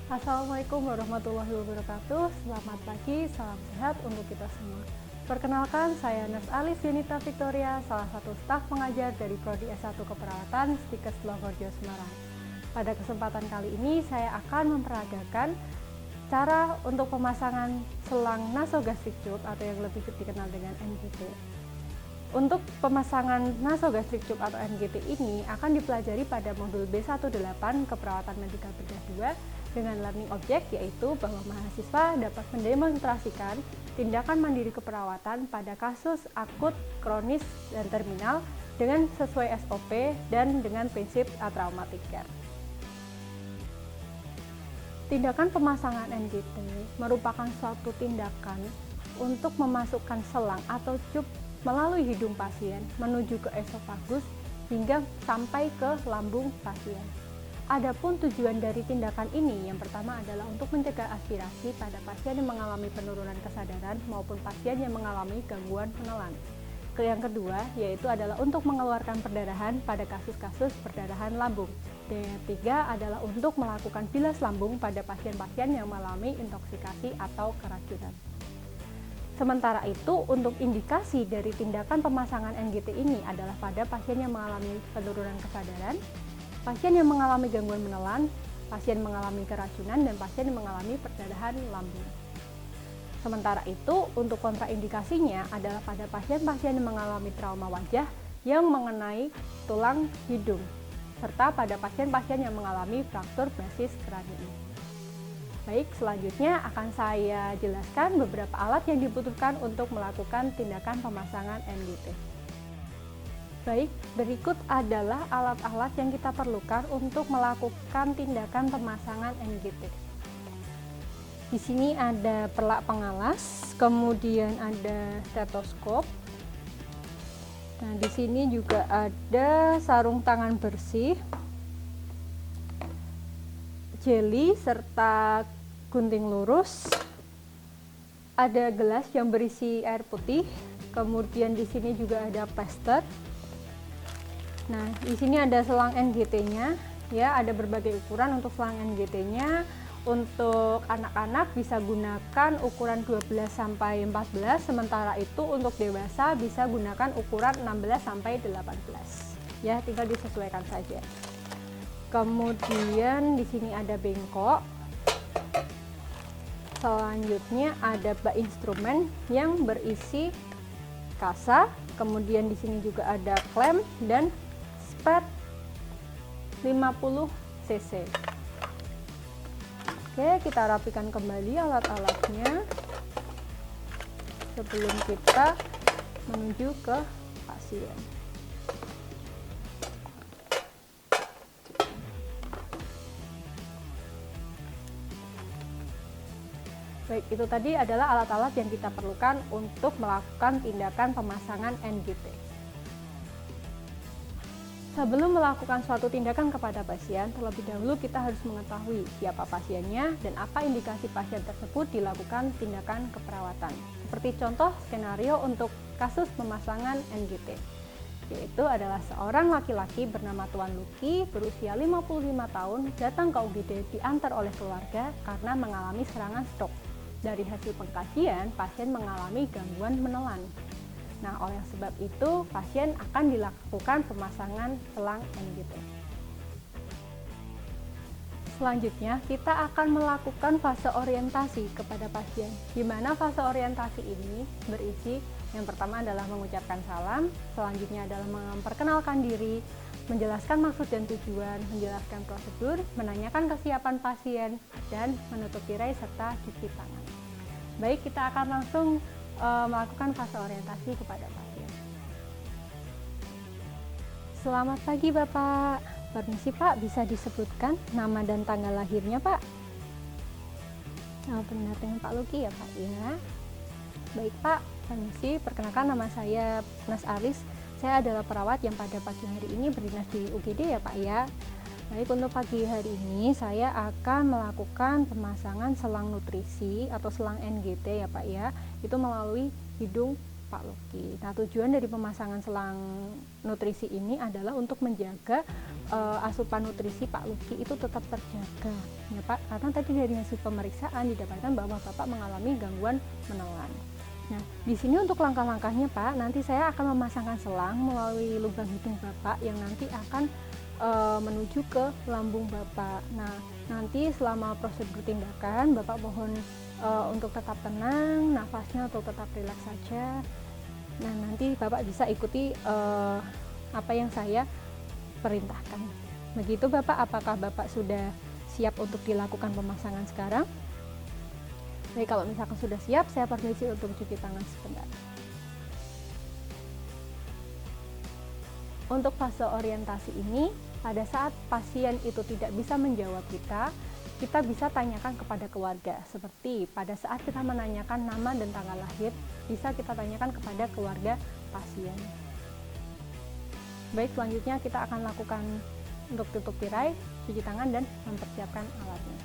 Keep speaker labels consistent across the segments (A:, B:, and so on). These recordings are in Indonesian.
A: Assalamualaikum warahmatullahi wabarakatuh. Selamat pagi, salam sehat untuk kita semua. Perkenalkan, saya Nurse Alis Yunita Victoria, salah satu staf pengajar dari Prodi S1 Keperawatan Stikes Longkorjo Semarang. Pada kesempatan kali ini, saya akan memperagakan cara untuk pemasangan selang nasogastric tube atau yang lebih dikenal dengan NGT. Untuk pemasangan nasogastric tube atau NGT ini akan dipelajari pada modul B18 Keperawatan Medikal Bedah 2 dengan learning object, yaitu bahwa mahasiswa dapat mendemonstrasikan tindakan mandiri keperawatan pada kasus akut, kronis, dan terminal dengan sesuai SOP dan dengan prinsip traumatic care. Tindakan pemasangan NGT merupakan suatu tindakan untuk memasukkan selang atau tube melalui hidung pasien menuju ke esofagus hingga sampai ke lambung pasien. Adapun tujuan dari tindakan ini yang pertama adalah untuk mencegah aspirasi pada pasien yang mengalami penurunan kesadaran maupun pasien yang mengalami gangguan penelan. Yang kedua yaitu adalah untuk mengeluarkan perdarahan pada kasus-kasus perdarahan lambung. Dan yang ketiga adalah untuk melakukan bilas lambung pada pasien-pasien yang mengalami intoksikasi atau keracunan. Sementara itu, untuk indikasi dari tindakan pemasangan NGT ini adalah pada pasien yang mengalami penurunan kesadaran, pasien yang mengalami gangguan menelan, pasien mengalami keracunan, dan pasien yang mengalami perdarahan lambung. Sementara itu, untuk kontraindikasinya adalah pada pasien-pasien yang mengalami trauma wajah yang mengenai tulang hidung, serta pada pasien-pasien yang mengalami fraktur basis kranium. Baik, selanjutnya akan saya jelaskan beberapa alat yang dibutuhkan untuk melakukan tindakan pemasangan NGT. Baik, berikut adalah alat-alat yang kita perlukan untuk melakukan tindakan pemasangan NGT. Di sini ada pelak pengalas, kemudian ada stetoskop. Nah, di sini juga ada sarung tangan bersih, jeli serta gunting lurus. Ada gelas yang berisi air putih, kemudian di sini juga ada plester. Nah, di sini ada selang NGT-nya, ya, ada berbagai ukuran untuk selang NGT-nya. Untuk anak-anak bisa gunakan ukuran 12 sampai 14, sementara itu untuk dewasa bisa gunakan ukuran 16 sampai 18. Ya, tinggal disesuaikan saja. Kemudian di sini ada bengkok. Selanjutnya ada bak instrumen yang berisi kasa, kemudian di sini juga ada klem dan spet 50 cc. Oke, kita rapikan kembali alat-alatnya sebelum kita menuju ke pasien. Baik, itu tadi adalah alat-alat yang kita perlukan untuk melakukan tindakan pemasangan NGT. Sebelum melakukan suatu tindakan kepada pasien, terlebih dahulu kita harus mengetahui siapa pasiennya dan apa indikasi pasien tersebut dilakukan tindakan keperawatan. Seperti contoh skenario untuk kasus pemasangan NGT, yaitu adalah seorang laki-laki bernama Tuan Luki berusia 55 tahun datang ke UGD diantar oleh keluarga karena mengalami serangan stroke. Dari hasil pengkajian, pasien mengalami gangguan menelan. Nah, oleh sebab itu, pasien akan dilakukan pemasangan selang NGT. Selanjutnya, kita akan melakukan fase orientasi kepada pasien, di mana fase orientasi ini berisi yang pertama adalah mengucapkan salam, selanjutnya adalah memperkenalkan diri, menjelaskan maksud dan tujuan, menjelaskan prosedur, menanyakan kesiapan pasien, dan menutup tirai serta cuci tangan. Baik, kita akan langsung melakukan fase orientasi kepada pasien. Selamat pagi Bapak. Permisi Pak, bisa disebutkan nama dan tanggal lahirnya Pak? Benar dengan Pak Luki ya Pak ya. Baik Pak, permisi, perkenalkan nama saya Nurse Alis. Saya adalah perawat yang pada pagi hari ini berdinas di UGD ya Pak ya. Baik, untuk pagi hari ini saya akan melakukan pemasangan selang nutrisi atau selang NGT ya Pak ya. Itu melalui hidung Pak Luki. Nah, tujuan dari pemasangan selang nutrisi ini adalah untuk menjaga asupan nutrisi Pak Luki itu tetap terjaga, ya Pak. Karena tadi dari hasil pemeriksaan didapatkan bahwa Bapak mengalami gangguan menelan. Nah, di sini untuk langkah-langkahnya Pak, nanti saya akan memasangkan selang melalui lubang hidung Bapak yang nanti akan menuju ke lambung Bapak. Nah, nanti selama prosedur tindakan Bapak mohon untuk tetap tenang, nafasnya atau tetap rileks saja. Nah, nanti Bapak bisa ikuti apa yang saya perintahkan. Begitu Bapak, apakah Bapak sudah siap untuk dilakukan pemasangan sekarang? Baik, kalau misalkan sudah siap, saya permisi untuk cuci tangan sebentar. Untuk fase orientasi ini, pada saat pasien itu tidak bisa menjawab kita bisa tanyakan kepada keluarga. Seperti pada saat kita menanyakan nama dan tanggal lahir, bisa kita tanyakan kepada keluarga pasien. Baik, selanjutnya kita akan lakukan untuk tutup tirai, cuci tangan, dan mempersiapkan alatnya.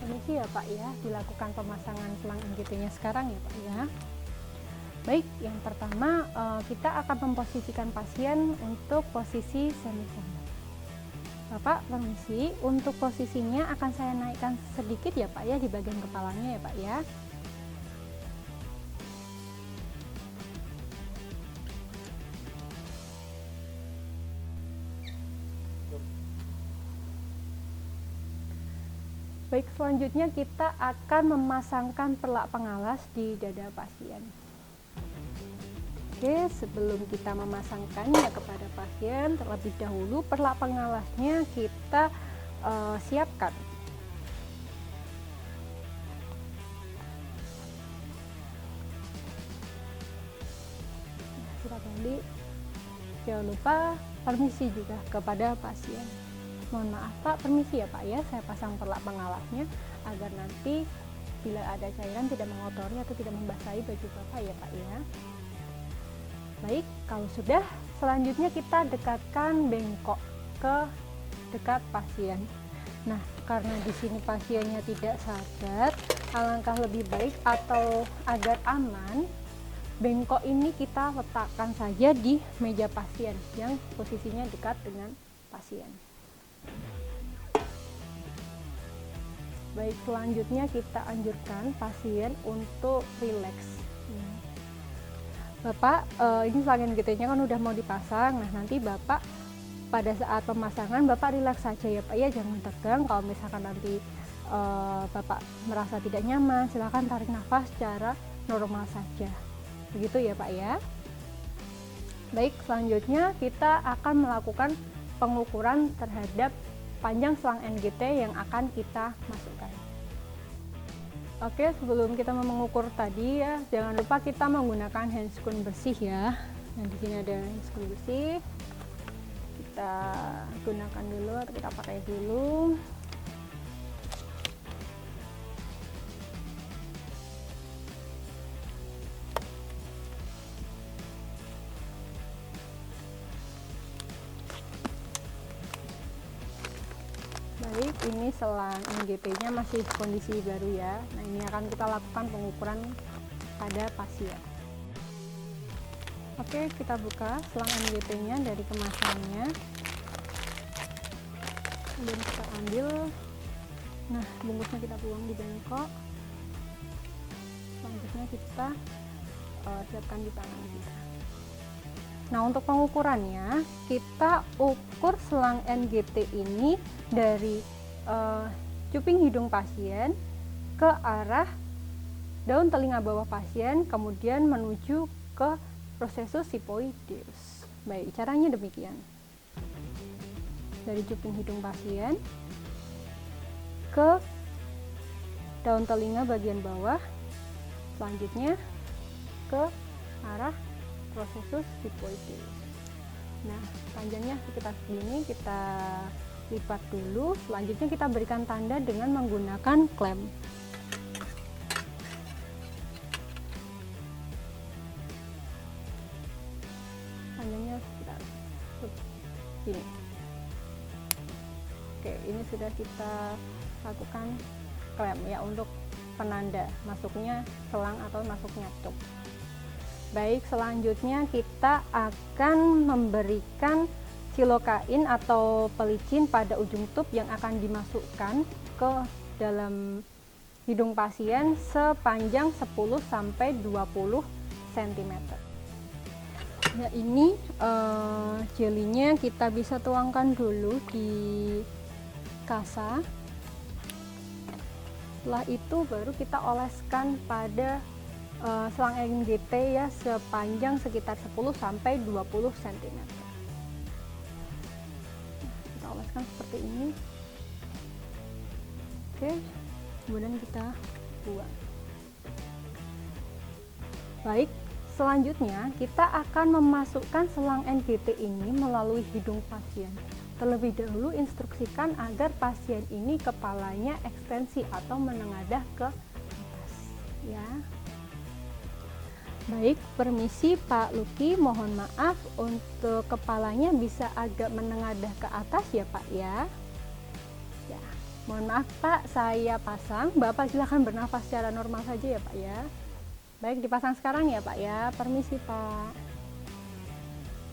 A: Permisi ya Pak ya, dilakukan pemasangan selang NGT-nya sekarang ya Pak ya. Baik, yang pertama kita akan memposisikan pasien untuk posisi semi-koma. Bapak permisi, untuk posisinya akan saya naikkan sedikit ya Pak ya di bagian kepalanya ya Pak ya. Baik, selanjutnya kita akan memasangkan perlak pengalas di dada pasien. Oke, sebelum kita memasangkannya kepada pasien, terlebih dahulu perlak pengalasnya kita siapkan. Silakan. Jangan lupa permisi juga kepada pasien. Mohon maaf Pak, permisi ya Pak ya, saya pasang perlak pengalasnya agar nanti bila ada cairan tidak mengotori atau tidak membasahi baju Bapak ya Pak ya. Baik, kalau sudah, selanjutnya kita dekatkan bengkok ke dekat pasien. Nah, karena di sini pasiennya tidak sadar, alangkah lebih baik atau agar aman, bengkok ini kita letakkan saja di meja pasien yang posisinya dekat dengan pasien. Baik, selanjutnya kita anjurkan pasien untuk rileks. Bapak, ini selang NGT-nya kan udah mau dipasang. Nah, nanti Bapak pada saat pemasangan Bapak rileks saja ya Pak ya, jangan tegang. Kalau misalkan nanti Bapak merasa tidak nyaman, silakan tarik nafas secara normal saja. Begitu ya Pak ya. Baik, selanjutnya kita akan melakukan pengukuran terhadap panjang selang NGT yang akan kita masukkan. Oke, sebelum kita mengukur tadi ya, jangan lupa kita menggunakan handscoon bersih ya. Nah, di sini ada handscoon bersih. Kita gunakan dulu atau kita pakai dulu. Baik, ini selang NGT-nya masih kondisi baru ya. Nah, ini akan kita lakukan pengukuran pada pasien. Oke, kita buka selang NGT-nya dari kemasannya. Kemudian kita ambil. Nah, bungkusnya kita buang di bengkok. Selanjutnya kita siapkan di tangan kita. Nah, untuk pengukurannya kita ukur selang NGT ini dari cuping hidung pasien ke arah daun telinga bawah pasien, kemudian menuju ke prosesus sipoideus. Baik, caranya demikian. Dari cuping hidung pasien ke daun telinga bagian bawah, selanjutnya ke arah prosesus sipoideus. Nah, panjangnya sekitar segini, kita lipat dulu. Selanjutnya kita berikan tanda dengan menggunakan klem. Panjangnya sekitar ini. Oke, ini sudah kita lakukan klem ya untuk penanda masuknya selang atau masuknya cup. Baik, selanjutnya kita akan memberikan silokain atau pelicin pada ujung tub yang akan dimasukkan ke dalam hidung pasien sepanjang 10 sampai 20 cm. Ya, ini jelinya kita bisa tuangkan dulu di kasa. Setelah itu baru kita oleskan pada selang NGT ya sepanjang sekitar 10 sampai 20 cm. Kita oleskan seperti ini. Oke, kemudian kita buang. Baik, selanjutnya kita akan memasukkan selang NGT ini melalui hidung pasien. Terlebih dahulu instruksikan agar pasien ini kepalanya ekstensi atau menengadah ke atas ya. Baik, permisi Pak Luki, mohon maaf untuk kepalanya bisa agak menengadah ke atas ya Pak ya. Ya, mohon maaf Pak, saya pasang. Bapak silakan bernafas secara normal saja ya Pak ya. Baik, dipasang sekarang ya Pak ya. Permisi Pak.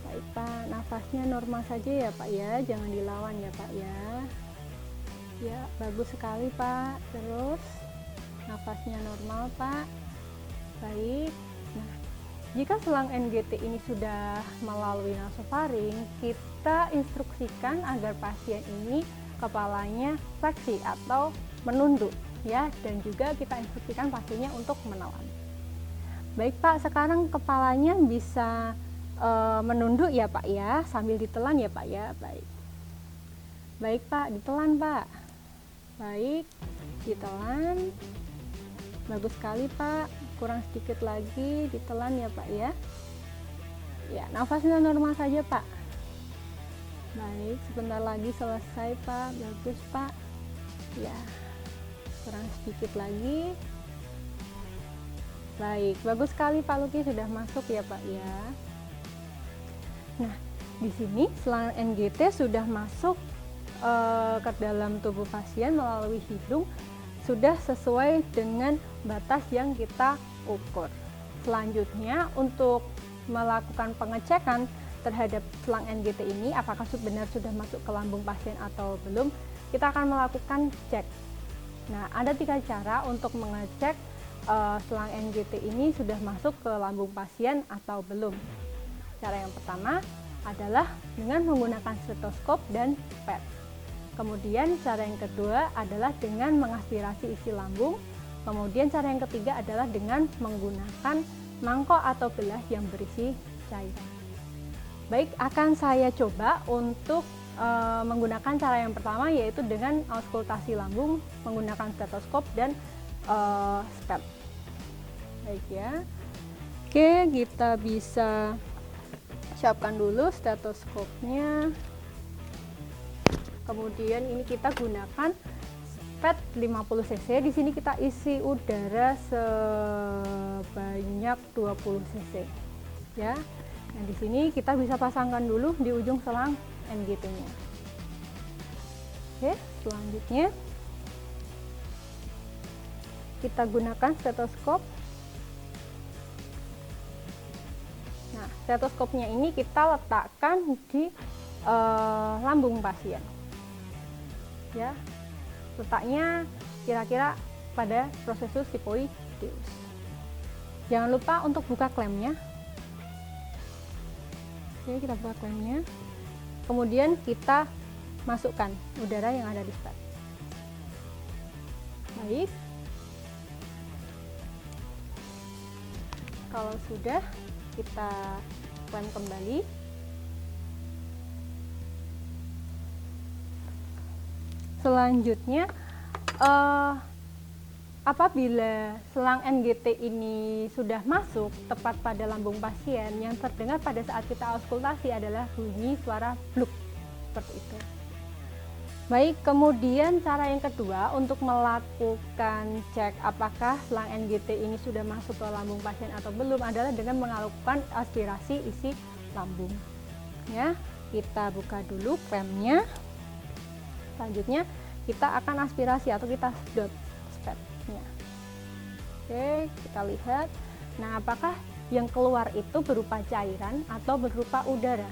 A: Baik Pak, nafasnya normal saja ya Pak ya, jangan dilawan ya Pak ya. Ya, bagus sekali Pak. Terus nafasnya normal Pak. Baik. Nah, jika selang NGT ini sudah melalui nasofaring, kita instruksikan agar pasien ini kepalanya fleksi atau menunduk ya, dan juga kita instruksikan pasiennya untuk menelan. Baik Pak, sekarang kepalanya bisa menunduk ya Pak ya, sambil ditelan ya Pak ya. Baik. Baik Pak, ditelan Pak. Baik, ditelan. Bagus sekali Pak. Kurang sedikit lagi, ditelan ya Pak ya. Ya, nafasnya normal saja Pak. Baik, sebentar lagi selesai Pak. Bagus Pak. Ya, kurang sedikit lagi. Baik, bagus sekali Pak Luki, sudah masuk ya Pak ya. Nah, di sini selang NGT sudah masuk ke dalam tubuh pasien melalui hidung, sudah sesuai dengan batas yang kita ukur. Selanjutnya, untuk melakukan pengecekan terhadap selang NGT ini, apakah benar sudah masuk ke lambung pasien atau belum, kita akan melakukan cek. Nah, ada 3 cara untuk mengecek selang NGT ini sudah masuk ke lambung pasien atau belum. Cara yang pertama adalah dengan menggunakan stetoskop dan PET. Kemudian cara yang kedua adalah dengan mengaspirasi isi lambung. Kemudian cara yang ketiga adalah dengan menggunakan mangkok atau gelas yang berisi cairan. Baik, akan saya coba untuk menggunakan cara yang pertama, yaitu dengan auskultasi lambung menggunakan stetoskop dan SPET. Baik ya. Oke, kita bisa siapkan dulu stetoskopnya. Kemudian ini kita gunakan PET 50 cc. Di sini kita isi udara sebanyak 20 cc. Ya. Nah, di sini kita bisa pasangkan dulu di ujung selang NGT-nya. Oke, selanjutnya kita gunakan stetoskop. Nah, stetoskopnya ini kita letakkan di lambung pasien. Ya, letaknya kira-kira pada prosesus sipoideus. Jangan lupa untuk buka klemnya. Oke, kita buka klemnya. Kemudian kita masukkan udara yang ada di stud. Baik. Kalau sudah, kita klem kembali. Selanjutnya, apabila selang NGT ini sudah masuk tepat pada lambung pasien, yang terdengar pada saat kita auskultasi adalah bunyi suara bluk, seperti itu. Baik, kemudian cara yang kedua untuk melakukan cek apakah selang NGT ini sudah masuk ke lambung pasien atau belum adalah dengan melakukan aspirasi isi lambung. Ya, kita buka dulu klemnya. Selanjutnya kita akan aspirasi atau kita sedot spatnya. Oke, kita lihat. Nah, apakah yang keluar itu berupa cairan atau berupa udara?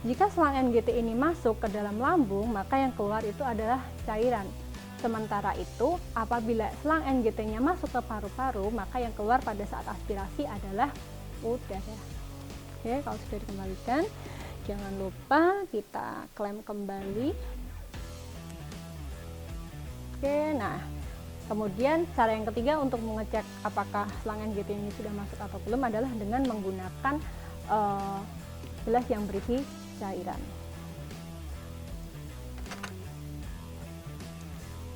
A: Jika selang NGT ini masuk ke dalam lambung, maka yang keluar itu adalah cairan. Sementara itu, apabila selang NGT-nya masuk ke paru-paru, maka yang keluar pada saat aspirasi adalah udara. Oke, kalau sudah dikembalikan, jangan lupa kita klem kembali. Oke, nah kemudian cara yang ketiga untuk mengecek apakah selang NGT ini sudah masuk atau belum adalah dengan menggunakan gelas yang berisi cairan.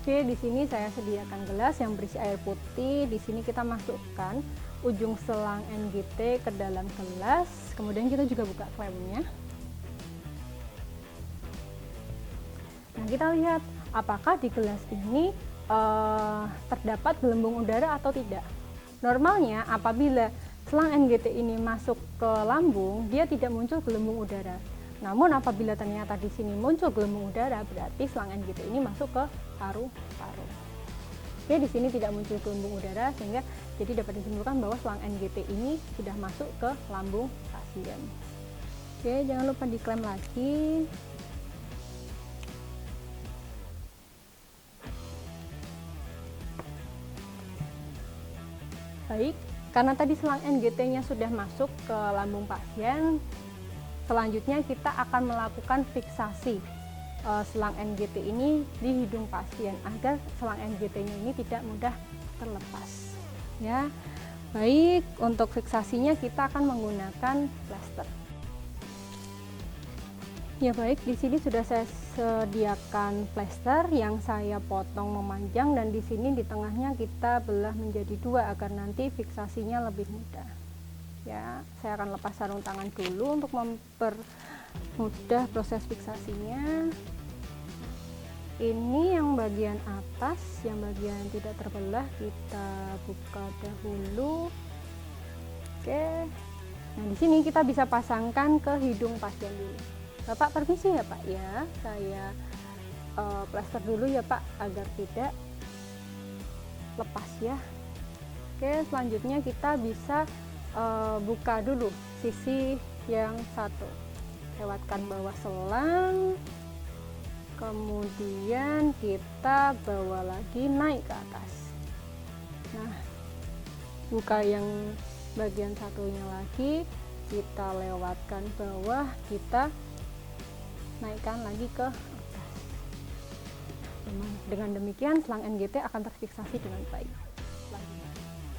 A: Oke, di sini saya sediakan gelas yang berisi air putih. Di sini kita masukkan ujung selang NGT ke dalam gelas. Kemudian kita juga buka klemnya. Nah, kita lihat apakah di gelas ini terdapat gelembung udara atau tidak. Normalnya apabila selang NGT ini masuk ke lambung, dia tidak muncul gelembung udara. Namun apabila ternyata di sini muncul gelembung udara, berarti selang NGT ini masuk ke paru-paru. Oke, di sini tidak muncul gelembung udara, sehingga jadi dapat disimpulkan bahwa selang NGT ini sudah masuk ke lambung pasien. Oke, jangan lupa diklem lagi. Baik, karena tadi selang NGT-nya sudah masuk ke lambung pasien, selanjutnya kita akan melakukan fiksasi selang NGT ini di hidung pasien agar selang NGT-nya ini tidak mudah terlepas. Ya, baik, untuk fiksasinya kita akan menggunakan plester. Ya baik, di sini sudah saya sediakan plester yang saya potong memanjang, dan di sini di tengahnya kita belah menjadi dua agar nanti fiksasinya lebih mudah. Ya, saya akan lepas sarung tangan dulu untuk mempermudah proses fiksasinya. Ini yang bagian atas, yang bagian tidak terbelah kita buka dahulu. Oke. Nah, di sini kita bisa pasangkan ke hidung pasien dulu. Bapak permisi ya Pak ya, saya plester dulu ya Pak agar tidak lepas ya. Oke, selanjutnya kita bisa buka dulu sisi yang satu, lewatkan bawah selang, kemudian kita bawa lagi naik ke atas. Nah, buka yang bagian satunya lagi, kita lewatkan bawah, kita naikkan lagi ke atas. Dengan demikian selang NGT akan terfiksasi dengan baik.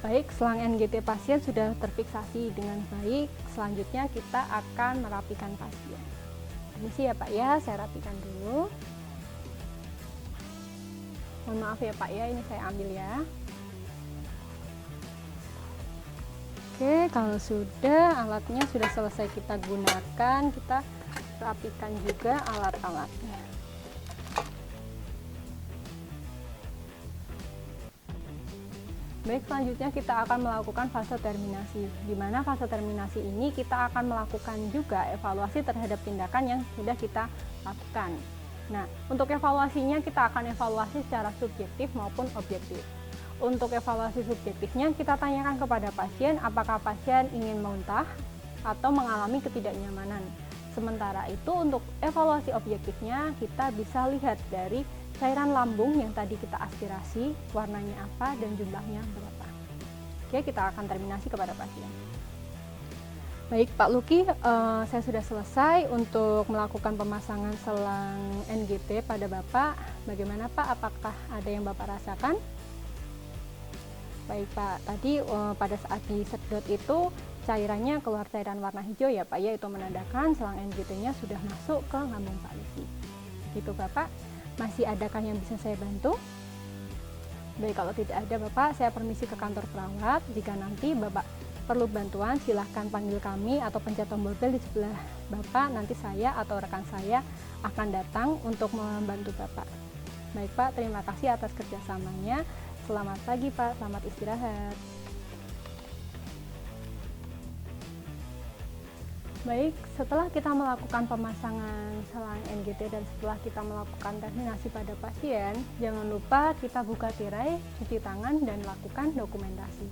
A: Baik, selang NGT pasien sudah terfiksasi dengan baik. Selanjutnya kita akan merapikan pasien. Permisi ya Pak ya, saya rapikan dulu. Mohon maaf ya Pak ya, ini saya ambil ya. Oke, kalau sudah alatnya sudah selesai kita gunakan, kita rapikan juga alat-alatnya. Baik, selanjutnya kita akan melakukan fase terminasi. Di mana fase terminasi ini kita akan melakukan juga evaluasi terhadap tindakan yang sudah kita lakukan. Nah, untuk evaluasinya kita akan evaluasi secara subjektif maupun objektif. Untuk evaluasi subjektifnya kita tanyakan kepada pasien apakah pasien ingin muntah atau mengalami ketidaknyamanan. Sementara itu untuk evaluasi objektifnya kita bisa lihat dari cairan lambung yang tadi kita aspirasi, warnanya apa dan jumlahnya berapa. Oke, kita akan terminasi kepada pasien. Baik Pak Luki, saya sudah selesai untuk melakukan pemasangan selang NGT pada Bapak. Bagaimana Pak, apakah ada yang Bapak rasakan? Baik Pak, tadi pada saat disedot itu cairannya keluar cairan warna hijau ya Pak, ya, itu menandakan selang NGT-nya sudah masuk ke lambung Pak Luki. Gitu Bapak, masih adakah yang bisa saya bantu? Baik, kalau tidak ada Bapak, saya permisi ke kantor perawat. Jika nanti Bapak perlu bantuan, silahkan panggil kami atau pencet tombol bel di sebelah Bapak. Nanti saya atau rekan saya akan datang untuk membantu Bapak. Baik Pak, terima kasih atas kerjasamanya. Selamat pagi Pak, selamat istirahat. Baik, setelah kita melakukan pemasangan selang NGT dan setelah kita melakukan terminasi pada pasien, jangan lupa kita buka tirai, cuci tangan, dan lakukan dokumentasi.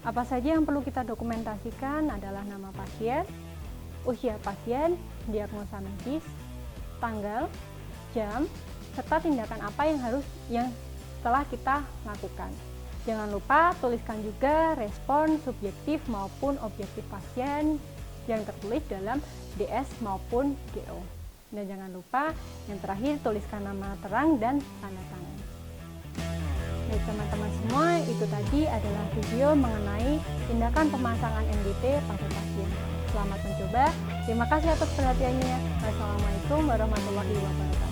A: Apa saja yang perlu kita dokumentasikan adalah nama pasien, usia pasien, diagnosa medis, tanggal, jam, serta tindakan apa yang telah kita lakukan. Jangan lupa tuliskan juga respon subjektif maupun objektif pasien yang tertulis dalam DS maupun GO. Dan jangan lupa yang terakhir tuliskan nama terang dan tanda tangan. Baik teman-teman semua, itu tadi adalah video mengenai tindakan pemasangan NGT pada pasien. Selamat mencoba. Terima kasih atas perhatiannya. Wassalamualaikum warahmatullahi wabarakatuh.